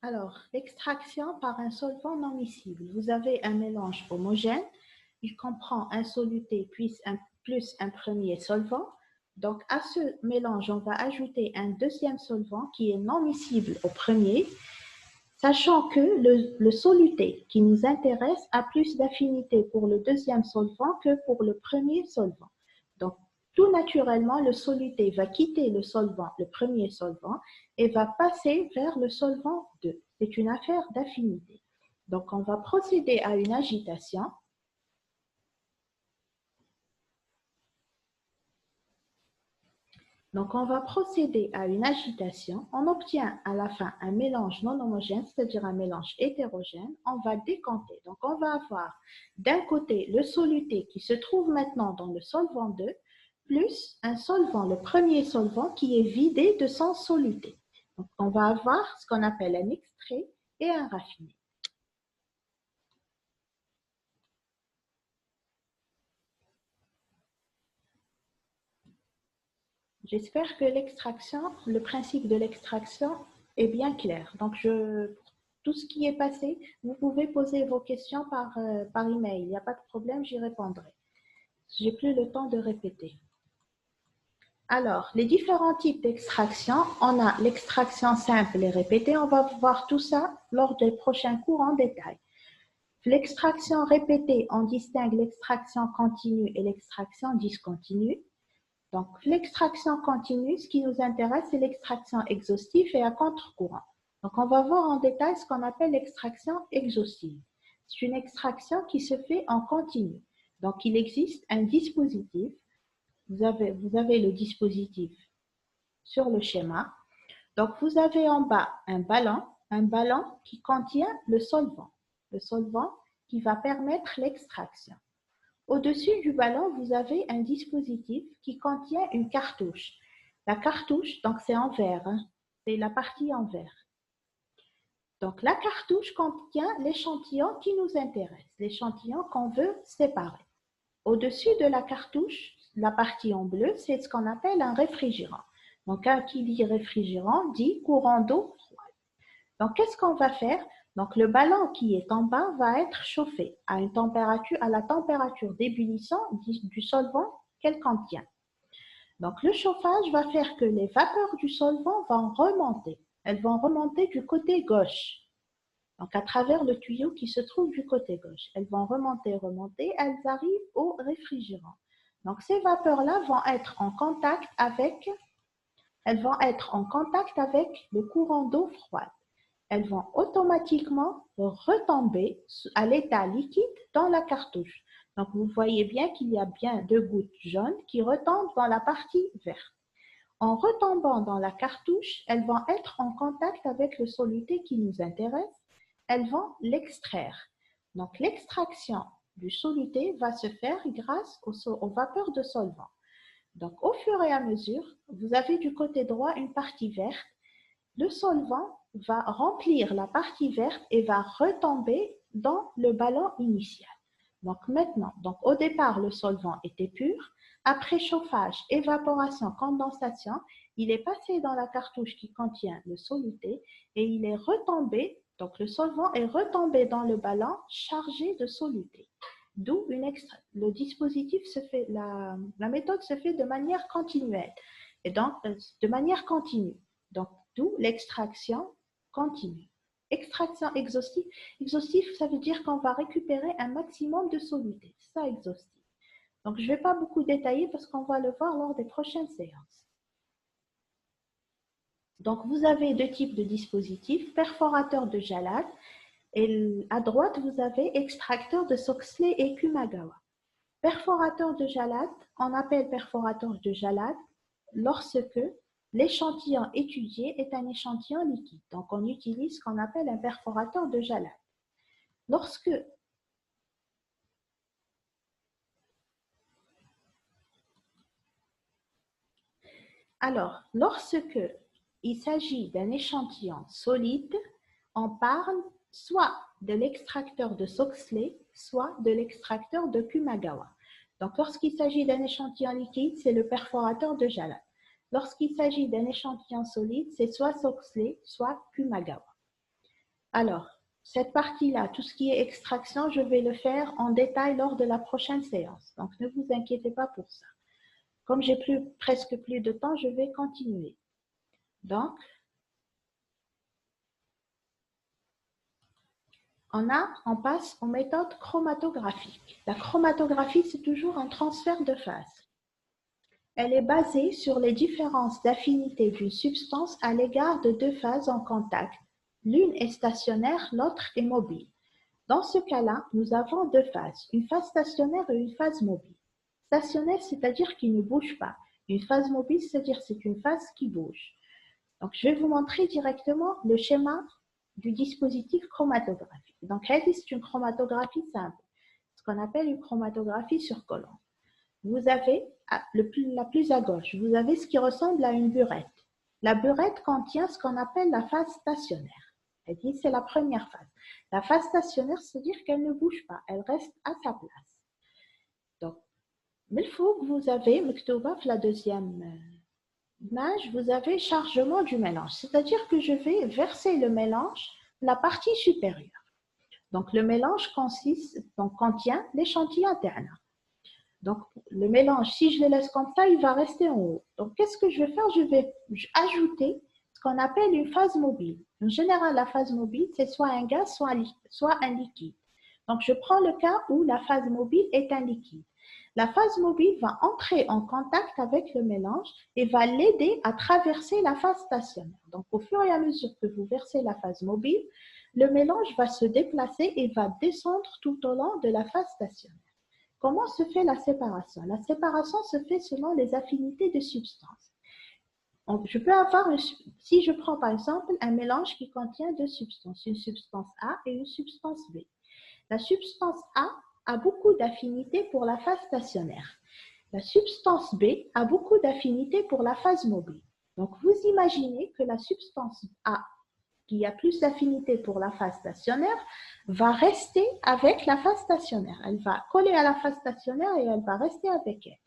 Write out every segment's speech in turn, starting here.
Alors, l'extraction par un solvant non miscible. Vous avez un mélange homogène. Il comprend un soluté plus un premier solvant. Donc, à ce mélange, on va ajouter un deuxième solvant qui est non miscible au premier, sachant que le soluté qui nous intéresse a plus d'affinité pour le deuxième solvant que pour le premier solvant. Donc, tout naturellement, le soluté va quitter le premier solvant, et va passer vers le solvant 2. C'est une affaire d'affinité. Donc, on va procéder à une agitation. Donc, on va procéder à une agitation. On obtient à la fin un mélange non homogène, c'est-à-dire un mélange hétérogène. On va décanter. Donc, on va avoir d'un côté le soluté qui se trouve maintenant dans le solvant 2, plus un solvant, le premier solvant qui est vidé de son soluté. Donc, on va avoir ce qu'on appelle un extrait et un raffiné. J'espère que l'extraction, le principe de l'extraction est bien clair. Donc, tout ce qui est passé, vous pouvez poser vos questions par email. Il n'y a pas de problème, j'y répondrai. J'ai plus le temps de répéter. Alors, les différents types d'extraction, on a l'extraction simple et répétée. On va voir tout ça lors des prochains cours en détail. L'extraction répétée, on distingue l'extraction continue et l'extraction discontinue. Donc, l'extraction continue, ce qui nous intéresse, c'est l'extraction exhaustive et à contre-courant. Donc, on va voir en détail ce qu'on appelle l'extraction exhaustive. C'est une extraction qui se fait en continu. Donc, il existe un dispositif. Vous avez le dispositif sur le schéma. Donc, vous avez en bas un ballon qui contient le solvant qui va permettre l'extraction. Au-dessus du ballon, vous avez un dispositif qui contient une cartouche. La cartouche, donc c'est en verre, hein, c'est la partie en verre. Donc la cartouche contient l'échantillon qui nous intéresse, l'échantillon qu'on veut séparer. Au-dessus de la cartouche, la partie en bleu, c'est ce qu'on appelle un réfrigérant. Donc qui dit réfrigérant dit courant d'eau froide. Donc qu'est-ce qu'on va faire? Donc, le ballon qui est en bas va être chauffé à la température d'ébullition du solvant qu'elle contient. Donc, le chauffage va faire que les vapeurs du solvant vont remonter. Elles vont remonter du côté gauche. Donc, à travers le tuyau qui se trouve du côté gauche. Elles vont remonter, elles arrivent au réfrigérant. Donc, ces vapeurs-là vont être en contact avec le courant d'eau froide. Elles vont automatiquement retomber à l'état liquide dans la cartouche. Donc, vous voyez bien qu'il y a bien 2 gouttes jaunes qui retombent dans la partie verte. En retombant dans la cartouche, elles vont être en contact avec le soluté qui nous intéresse. Elles vont l'extraire. Donc, l'extraction du soluté va se faire grâce aux vapeurs de solvant. Donc, au fur et à mesure, vous avez du côté droit une partie verte. Le solvant va remplir la partie verte et va retomber dans le ballon initial. Donc maintenant, au départ, le solvant était pur. Après chauffage, évaporation, condensation, il est passé dans la cartouche qui contient le soluté et il est retombé, donc le solvant est retombé dans le ballon chargé de soluté. D'où le dispositif la méthode se fait de manière continuelle et donc de manière continue. Donc, d'où l'extraction continue. Extraction exhaustive. Exhaustive, ça veut dire qu'on va récupérer un maximum de soluté. C'est ça, exhaustif. Donc, je ne vais pas beaucoup détailler parce qu'on va le voir lors des prochaines séances. Donc, vous avez 2 types de dispositifs, perforateur de Jalad, et à droite, vous avez extracteur de Soxhlet et Kumagawa. Perforateur de Jalad, on appelle perforateur de Jalad lorsque l'échantillon étudié est un échantillon liquide. Donc, on utilise ce qu'on appelle un perforateur de Jalad. Lorsque il s'agit d'un échantillon solide, on parle soit de l'extracteur de Soxhlet, soit de l'extracteur de Kumagawa. Donc, lorsqu'il s'agit d'un échantillon liquide, c'est le perforateur de Jalad. Lorsqu'il s'agit d'un échantillon solide, c'est soit Soxhlet, soit Kumagawa. Alors, cette partie-là, tout ce qui est extraction, je vais le faire en détail lors de la prochaine séance. Donc, ne vous inquiétez pas pour ça. Comme j'ai presque plus de temps, je vais continuer. Donc, on passe aux méthodes chromatographiques. La chromatographie, c'est toujours un transfert de phase. Elle est basée sur les différences d'affinité d'une substance à l'égard de deux phases en contact. L'une est stationnaire, l'autre est mobile. Dans ce cas-là, nous avons deux phases, une phase stationnaire et une phase mobile. Stationnaire, c'est-à-dire qu'il ne bouge pas. Une phase mobile, c'est-à-dire c'est une phase qui bouge. Donc, je vais vous montrer directement le schéma du dispositif chromatographique. Donc, c'est une chromatographie simple, ce qu'on appelle une chromatographie sur colonne. Vous avez, la plus à gauche, vous avez ce qui ressemble à une burette. La burette contient ce qu'on appelle la phase stationnaire. C'est la première phase. La phase stationnaire, c'est-à-dire qu'elle ne bouge pas, elle reste à sa place. Donc, il faut que vous avez, la deuxième image, vous avez chargement du mélange, c'est-à-dire que je vais verser le mélange la partie supérieure. Donc, le mélange contient l'échantillon interne. Donc, le mélange, si je le laisse comme ça, il va rester en haut. Donc, qu'est-ce que je vais faire? Je vais ajouter ce qu'on appelle une phase mobile. En général, la phase mobile, c'est soit un gaz, soit un liquide. Donc, je prends le cas où la phase mobile est un liquide. La phase mobile va entrer en contact avec le mélange et va l'aider à traverser la phase stationnaire. Donc, au fur et à mesure que vous versez la phase mobile, le mélange va se déplacer et va descendre tout au long de la phase stationnaire. Comment se fait la séparation? La séparation se fait selon les affinités de substances. Je peux avoir, si je prends par exemple un mélange qui contient deux substances, une substance A et une substance B. La substance A beaucoup d'affinités pour la phase stationnaire. La substance B a beaucoup d'affinités pour la phase mobile. Donc, vous imaginez que la substance A, qui a plus d'affinité pour la phase stationnaire, va rester avec la phase stationnaire. Elle va coller à la phase stationnaire et elle va rester avec elle.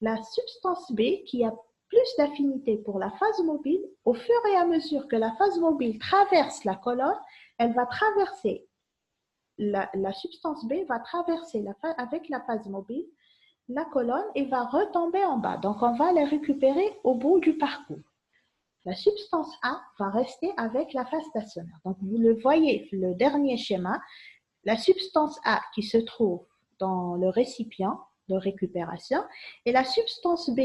La substance B, qui a plus d'affinité pour la phase mobile, au fur et à mesure que la phase mobile traverse la colonne, elle va traverser la substance B va traverser avec la phase mobile la colonne et va retomber en bas. Donc, on va les récupérer au bout du parcours. La substance A va rester avec la phase stationnaire. Donc, vous le voyez, le dernier schéma, la substance A qui se trouve dans le récipient de récupération et la substance B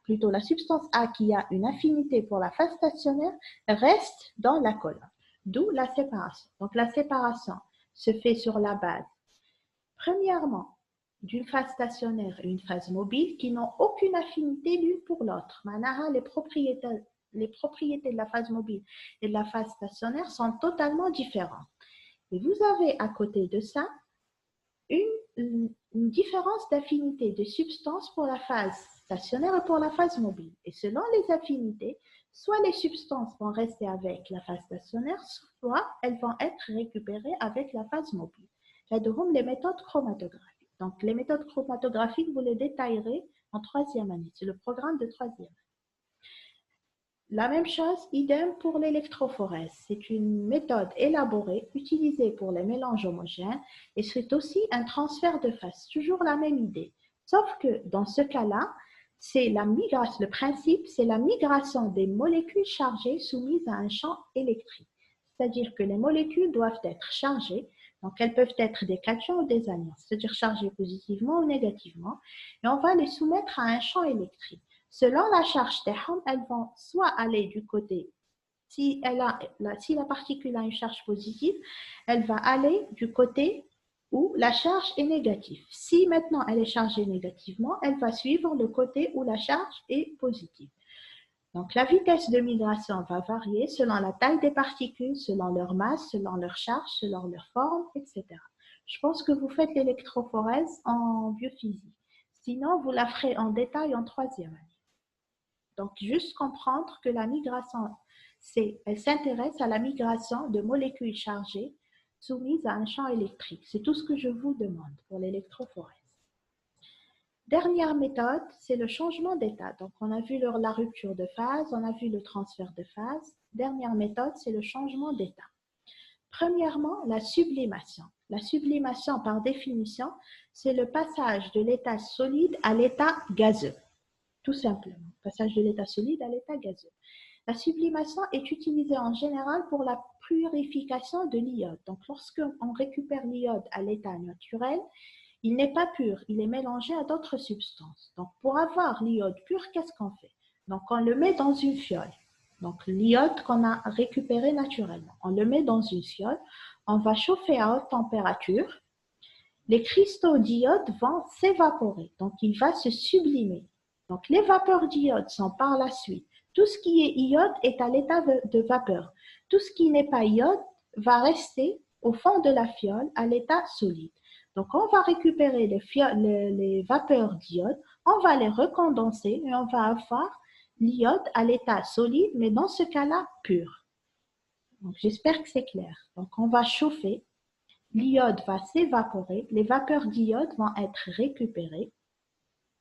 la substance A qui a une affinité pour la phase stationnaire reste dans la colonne. D'où la séparation. Donc, la séparation se fait sur la base, premièrement, d'une phase stationnaire et une phase mobile qui n'ont aucune affinité l'une pour l'autre. Les propriétés de la phase mobile et de la phase stationnaire sont totalement différentes. Et vous avez à côté de ça une différence d'affinité de substances pour la phase stationnaire et pour la phase mobile. Et selon les affinités, soit les substances vont rester avec la phase stationnaire, soit elles vont être récupérées avec la phase mobile. Là-dedans, les méthodes chromatographiques. Donc, les méthodes chromatographiques, vous les détaillerez en troisième année. C'est le programme de troisième. La même chose, idem pour l'électrophorèse. C'est une méthode élaborée, utilisée pour les mélanges homogènes et c'est aussi un transfert de phase. Toujours la même idée. Sauf que dans ce cas-là, le principe, c'est la migration des molécules chargées soumises à un champ électrique. C'est-à-dire que les molécules doivent être chargées, donc elles peuvent être des cations ou des anions, c'est-à-dire chargées positivement ou négativement, et on va les soumettre à un champ électrique. Selon la charge تاعهم, elles vont soit aller du côté, si la particule a une charge positive, elle va aller du côté où la charge est négative. Si maintenant elle est chargée négativement, elle va suivre le côté où la charge est positive. Donc la vitesse de migration va varier selon la taille des particules, selon leur masse, selon leur charge, selon leur forme, etc. Je pense que vous faites l'électrophorèse en biophysique. Sinon, vous la ferez en détail en troisième année. Donc, juste comprendre que la migration, elle s'intéresse à la migration de molécules chargées soumises à un champ électrique. C'est tout ce que je vous demande pour l'électrophorèse. Dernière méthode, c'est le changement d'état. Donc, on a vu la rupture de phase, on a vu le transfert de phase. Dernière méthode, c'est le changement d'état. Premièrement, la sublimation. La sublimation, par définition, c'est le passage de l'état solide à l'état gazeux. Tout simplement, passage de l'état solide à l'état gazeux. La sublimation est utilisée en général pour la purification de l'iode. Donc, lorsqu'on récupère l'iode à l'état naturel, il n'est pas pur, il est mélangé à d'autres substances. Donc, pour avoir l'iode pur, qu'est-ce qu'on fait? Donc, on le met dans une fiole. Donc, l'iode qu'on a récupéré naturellement, on le met dans une fiole, on va chauffer à haute température. Les cristaux d'iode vont s'évaporer, donc il va se sublimer. Donc, les vapeurs d'iode sont par la suite. Tout ce qui est iode est à l'état de vapeur. Tout ce qui n'est pas iode va rester au fond de la fiole à l'état solide. Donc, on va récupérer les vapeurs d'iode, on va les recondenser et on va avoir l'iode à l'état solide, mais dans ce cas-là, pur. Donc, j'espère que c'est clair. Donc, on va chauffer, l'iode va s'évaporer, les vapeurs d'iode vont être récupérées,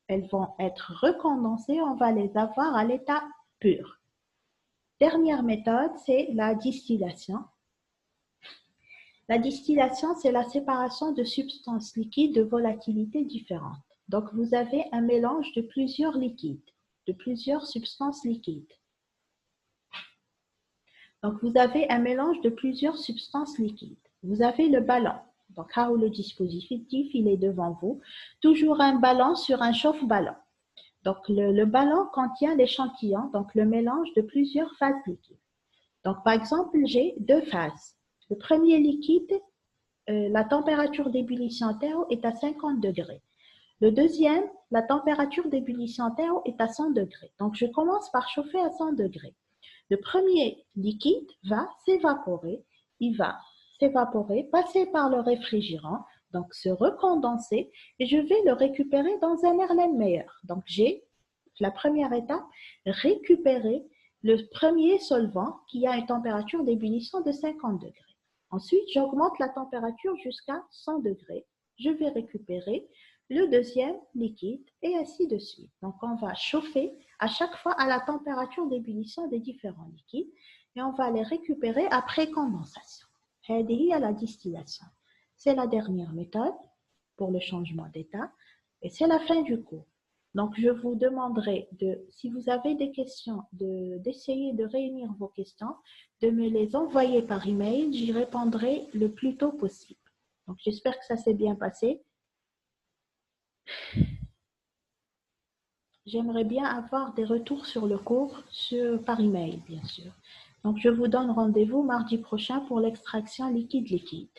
elles vont être recondensées, on va les avoir à l'état pur. Dernière méthode, c'est la distillation. La distillation, c'est la séparation de substances liquides de volatilité différentes. Donc, vous avez un mélange de plusieurs liquides, de plusieurs substances liquides. Donc, vous avez un mélange de plusieurs substances liquides. Vous avez le ballon. Donc, là où le dispositif, il est devant vous. Toujours un ballon sur un chauffe-ballon. Donc, le ballon contient l'échantillon, donc le mélange de plusieurs phases liquides. Donc, par exemple, j'ai deux phases. Le premier liquide, la température d'ébullition terreau est à 50 degrés. Le deuxième, la température d'ébullition terreau est à 100 degrés. Donc, je commence par chauffer à 100 degrés. Le premier liquide va s'évaporer, il va s'évaporer, passer par le réfrigérant, donc se recondenser, et je vais le récupérer dans un Erlenmeyer. Donc, j'ai la première étape, récupérer le premier solvant qui a une température d'ébullition de 50 degrés. Ensuite, j'augmente la température jusqu'à 100 degrés. Je vais récupérer le deuxième liquide et ainsi de suite. Donc, on va chauffer à chaque fois à la température d'ébullition des différents liquides et on va les récupérer après condensation. هذه هي la distillation. C'est la dernière méthode pour le changement d'état et c'est la fin du cours. Donc, je vous demanderai, si vous avez des questions, d'essayer de réunir vos questions, de me les envoyer par email. J'y répondrai le plus tôt possible. Donc, j'espère que ça s'est bien passé. J'aimerais bien avoir des retours sur le cours par email, bien sûr. Donc, je vous donne rendez-vous mardi prochain pour l'extraction liquide-liquide.